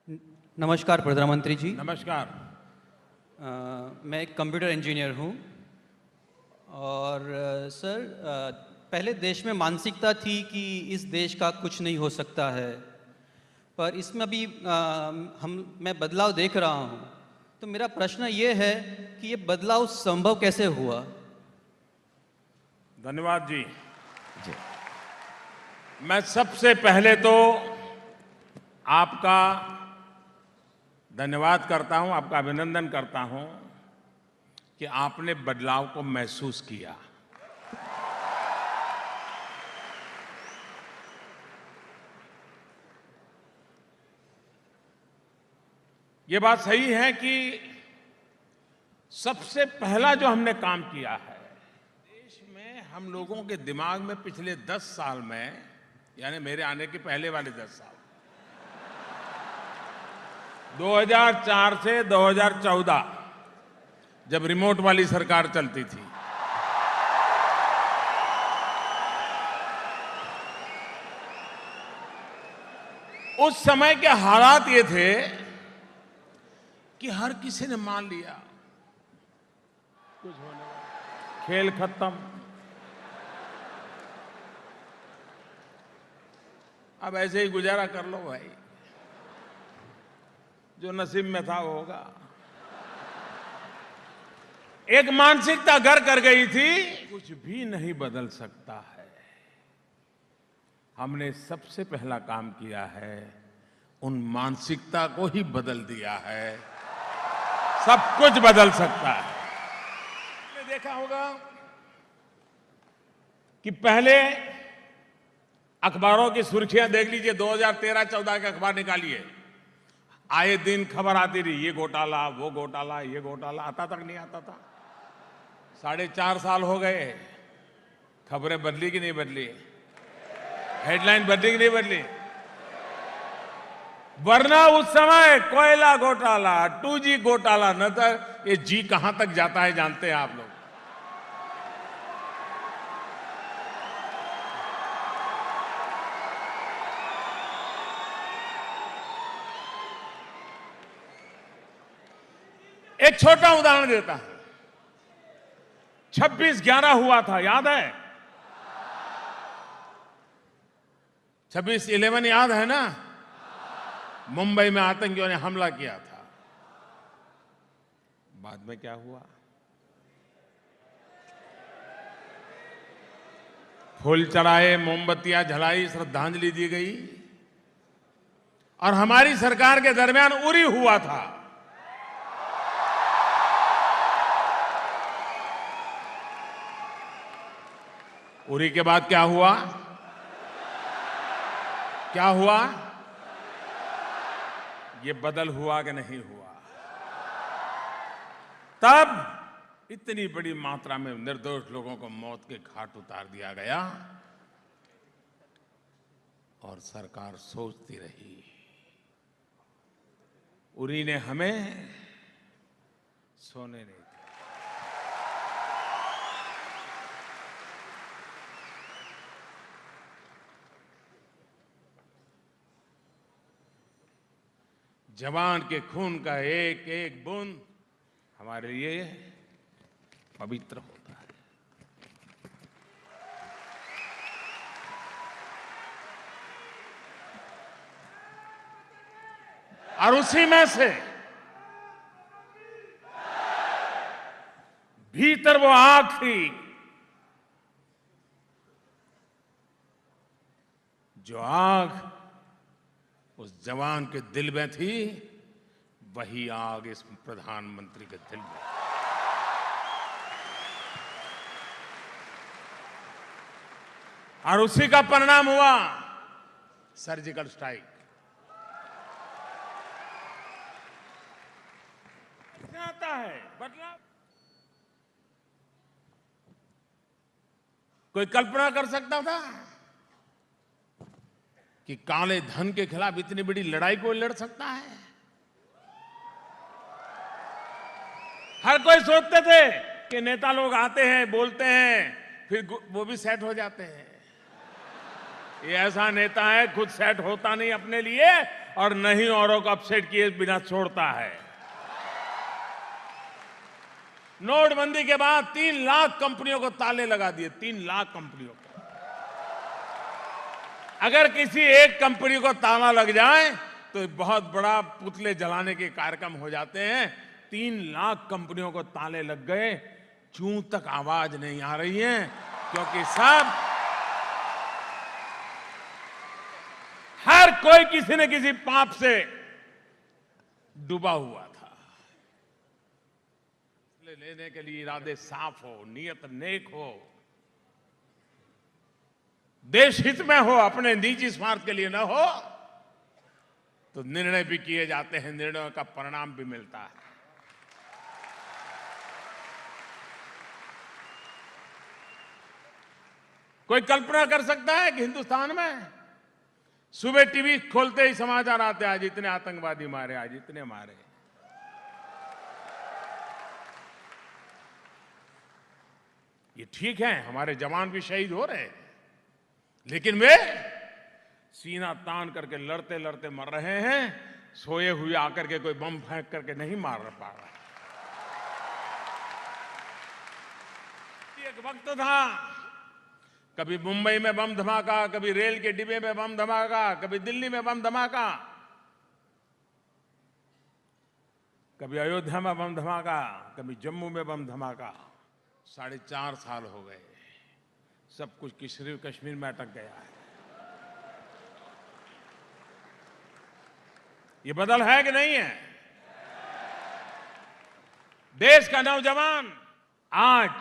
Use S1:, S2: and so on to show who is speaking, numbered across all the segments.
S1: न- नमस्कार प्रधानमंत्री जी।
S2: नमस्कार।
S1: मैं एक कंप्यूटर इंजीनियर हूँ और सर, पहले देश में मानसिकता थी कि इस देश का कुछ नहीं हो सकता है, पर इसमें अभी मैं बदलाव देख रहा हूँ। तो मेरा प्रश्न ये है कि ये बदलाव संभव कैसे हुआ?
S2: धन्यवाद जी।
S1: जी।
S2: मैं सबसे पहले तो आपका धन्यवाद करता हूं, आपका अभिनंदन करता हूं कि आपने बदलाव को महसूस किया। ये बात सही है कि सबसे पहला जो हमने काम किया है देश में, हम लोगों के दिमाग में पिछले 10 साल में, यानी मेरे आने के पहले वाले 10 साल, 2004 से 2014 जब रिमोट वाली सरकार चलती थी, उस समय के हालात ये थे कि हर किसी ने मान लिया कुछ होने वाला, खेल खत्म। अब ऐसे ही गुजारा कर लो भाई, जो नसीब में था वो होगा। एक मानसिकता घर कर गई थी, कुछ भी नहीं बदल सकता है। हमने सबसे पहला काम किया है, उन मानसिकता को ही बदल दिया है। सब कुछ बदल सकता है। आपने देखा होगा कि पहले अखबारों की सुर्खियां देख लीजिए, 2013-14 के अखबार निकालिए, आए दिन खबर आती रही, ये घोटाला, वो घोटाला, ये घोटाला, आता तक नहीं आता था। 4.5 साल हो गए, खबरें बदली कि नहीं बदली? हेडलाइन बदली कि नहीं बदली? वरना उस समय कोयला घोटाला, 2G घोटाला, न तो ये जी कहां तक जाता है जानते हैं आप लोग। एक छोटा उदाहरण देता हूं, 26/11 हुआ था, याद है? 26/11 याद है ना? मुंबई में आतंकियों ने हमला किया था। बाद में क्या हुआ? फूल चढ़ाए, मोमबत्तियां जलाई, श्रद्धांजलि दी गई, और हमारी सरकार के दरमियान उरी हुआ था। उरी के बाद क्या हुआ? क्या हुआ? ये बदल हुआ कि नहीं हुआ? तब इतनी बड़ी मात्रा में निर्दोष लोगों को मौत के घाट उतार दिया गया और सरकार सोचती रही। उरी ने हमें सोने नहीं दिया। जवान के खून का एक एक बूंद हमारे लिए पवित्र होता है। और उसी में से भीतर वो आग थी जो आग उस जवान के दिल में थी, वही आग इस प्रधानमंत्री के दिल में। और उसी का परिणाम हुआ सर्जिकल स्ट्राइक। किसने आता है बदलाव? कोई कल्पना कर सकता था कि काले धन के खिलाफ इतनी बड़ी लड़ाई कोई लड़ सकता है? हर कोई सोचते थे कि नेता लोग आते हैं, बोलते हैं, फिर वो भी सेट हो जाते हैं। ये ऐसा नेता है, खुद सेट होता नहीं अपने लिए और न ही औरों को अपसेट किए बिना छोड़ता है। नोटबंदी के बाद 3 लाख कंपनियों को ताले लगा दिए, 3 लाख कंपनियों को। अगर किसी एक कंपनी को ताला लग जाए तो बहुत बड़ा पुतले जलाने के कार्यक्रम हो जाते हैं। 3 लाख कंपनियों को ताले लग गए, चूं तक आवाज नहीं आ रही है, क्योंकि सब हर कोई किसी न किसी पाप से डूबा हुआ था। लेने के लिए इरादे साफ हो, नियत नेक हो, देश हित में हो, अपने निजी स्वार्थ के लिए न हो, तो निर्णय भी किए जाते हैं, निर्णयों का परिणाम भी मिलता है। कोई कल्पना कर सकता है कि हिंदुस्तान में सुबह टीवी खोलते ही समाचार आते हैं, आज इतने आतंकवादी मारे, आज इतने मारे। ये ठीक है, हमारे जवान भी शहीद हो रहे हैं, लेकिन वे सीना तान करके लड़ते लड़ते मर रहे हैं, सोए हुए आकर के कोई बम फेंक करके नहीं मार पा रहा। एक वक्त था, कभी मुंबई में बम धमाका, कभी रेल के डिब्बे में बम धमाका, कभी दिल्ली में बम धमाका, कभी अयोध्या में बम धमाका, कभी जम्मू में बम धमाका। 4.5 साल हो गए, सब कुछ कश्मीर में अटक गया है। ये बदल है कि नहीं है? देश का नौजवान आज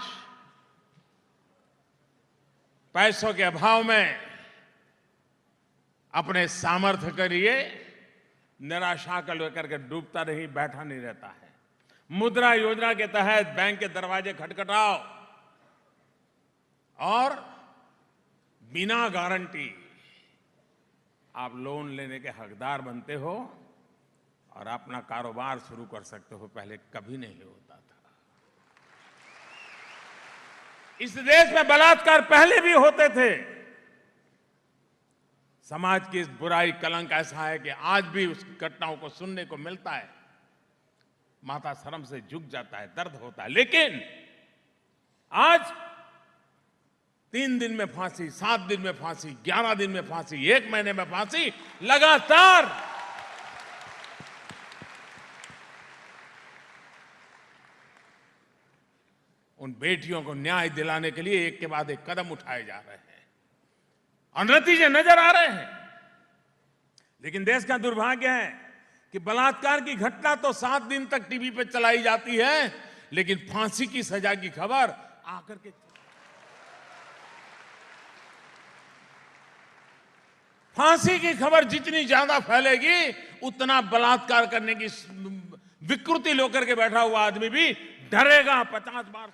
S2: पैसों के अभाव में अपने सामर्थ्य के लिए निराशा को लेकर के डूबता नहीं, बैठा नहीं रहता है। मुद्रा योजना के तहत बैंक के दरवाजे खटखटाओ और बिना गारंटी आप लोन लेने के हकदार बनते हो और अपना कारोबार शुरू कर सकते हो। पहले कभी नहीं होता था। इस देश में बलात्कार पहले भी होते थे। समाज की इस बुराई कलंक ऐसा है कि आज भी उस घटनाओं को सुनने को मिलता है, माथा शर्म से झुक जाता है, दर्द होता है। लेकिन आज 3 दिन में फांसी, 7 दिन में फांसी, 11 दिन में फांसी, 1 महीने में फांसी, लगातार उन बेटियों को न्याय दिलाने के लिए एक के बाद एक कदम उठाए जा रहे हैं और नतीजे नजर आ रहे हैं। लेकिन देश का दुर्भाग्य है कि बलात्कार की घटना तो 7 दिन तक टीवी पर चलाई जाती है, लेकिन फांसी की सजा की खबर आकर के फांसी की खबर जितनी ज्यादा फैलेगी, उतना बलात्कार करने की विकृति लेकर के बैठा हुआ आदमी भी डरेगा 50 बार।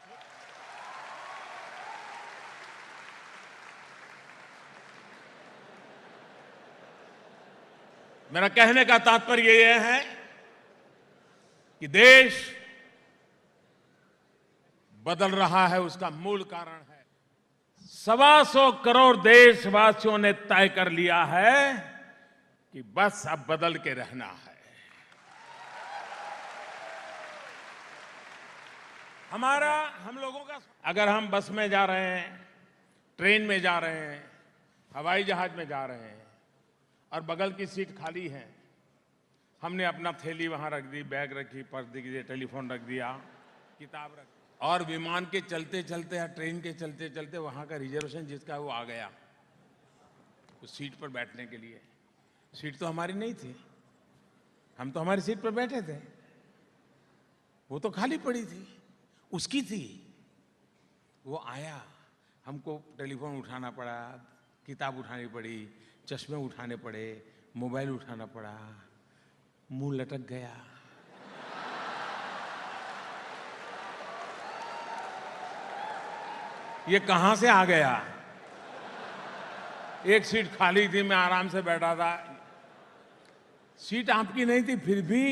S2: मेरा कहने का तात्पर्य यह है कि देश बदल रहा है, उसका मूल कारण है 125 करोड़ देशवासियों ने तय कर लिया है कि बस अब बदल के रहना है। हम लोगों का, अगर हम बस में जा रहे हैं, ट्रेन में जा रहे हैं, हवाई जहाज में जा रहे हैं और बगल की सीट खाली है, हमने अपना थैली वहां रख दी, बैग रखी, पर्स रख दिया, टेलीफोन रख दिया, किताब रख दी, और विमान के चलते चलते या ट्रेन के चलते चलते वहां का रिजर्वेशन जिसका वो आ गया उस सीट पर बैठने के लिए। सीट तो हमारी नहीं थी, हम तो हमारी सीट पर बैठे थे, वो तो खाली पड़ी थी, उसकी थी। वो आया, हमको टेलीफोन उठाना पड़ा, किताब उठानी पड़ी, चश्मे उठाने पड़े, मोबाइल उठाना पड़ा, मुंह लटक गया। ये कहां से आ गया? एक सीट खाली थी, मैं आराम से बैठा था, सीट आपकी नहीं थी, फिर भी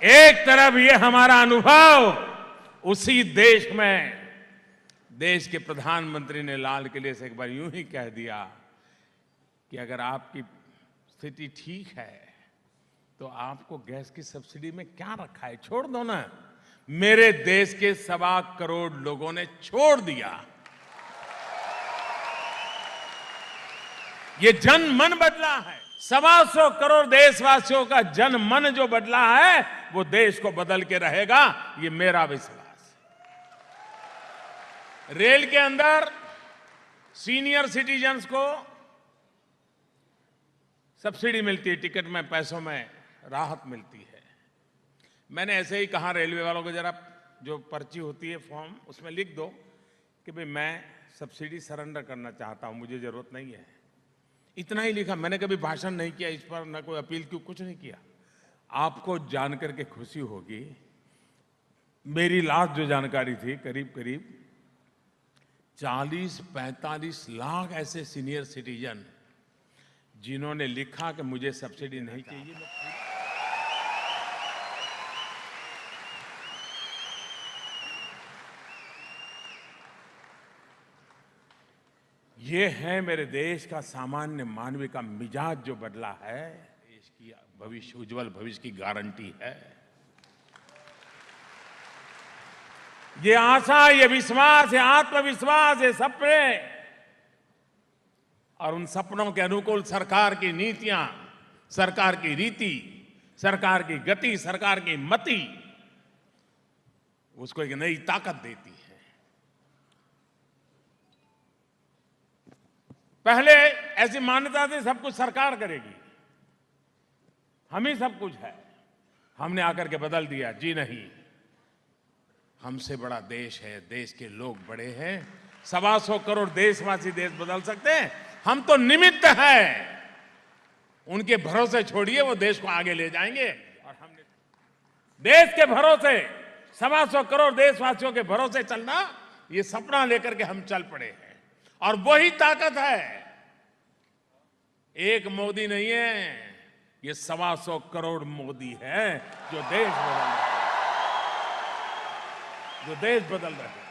S2: एक तरफ ये हमारा अनुभव उसी देश में देश के प्रधानमंत्री ने लाल किले से एक बार यूं ही कह दिया कि अगर आपकी स्थिति ठीक है तो आपको गैस की सब्सिडी में क्या रखा है, छोड़ दो ना। मेरे देश के 1.25 करोड़ लोगों ने छोड़ दिया। ये जन मन बदला है। 125 करोड़ देशवासियों का जन मन जो बदला है वो देश को बदल के रहेगा, ये मेरा विश्वास है। रेल के अंदर सीनियर सिटीजन्स को सब्सिडी मिलती है, टिकट में पैसों में राहत मिलती है। मैंने ऐसे ही कहा रेलवे वालों को, जरा जो पर्ची होती है फॉर्म उसमें लिख दो कि भाई मैं सब्सिडी सरेंडर करना चाहता हूं, मुझे जरूरत नहीं है। इतना ही लिखा। मैंने कभी भाषण नहीं किया इस पर, न कोई अपील की, कुछ नहीं किया। आपको जानकर के खुशी होगी, मेरी लास्ट जो जानकारी थी करीब करीब 40-45 लाख ऐसे सीनियर सिटीजन जिन्होंने लिखा कि मुझे सब्सिडी नहीं चाहिए। ये है मेरे देश का सामान्य मानवीय का मिजाज जो बदला है, देश की भविष्य, उज्जवल भविष्य की गारंटी है। ये आशा, ये विश्वास, ये आत्मविश्वास, ये सपने और उन सपनों के अनुकूल सरकार की नीतियां, सरकार की रीति, सरकार की गति, सरकार की मति उसको एक नई ताकत देती है। पहले ऐसी मान्यता थी सब कुछ सरकार करेगी, हम ही सब कुछ है। हमने आकर के बदल दिया, जी नहीं, हमसे बड़ा देश है, देश के लोग बड़े हैं। 125 करोड़ देशवासी देश बदल सकते हैं, हम तो निमित्त हैं। उनके भरोसे छोड़िए, वो देश को आगे ले जाएंगे। और हमने देश के भरोसे, 125 करोड़ देशवासियों के भरोसे चलना, ये सपना लेकर के हम चल पड़े हैं। और वही ताकत है, एक मोदी नहीं है, ये 125 करोड़ मोदी है जो देश बदल रहे हैं, जो देश बदल रहे हैं।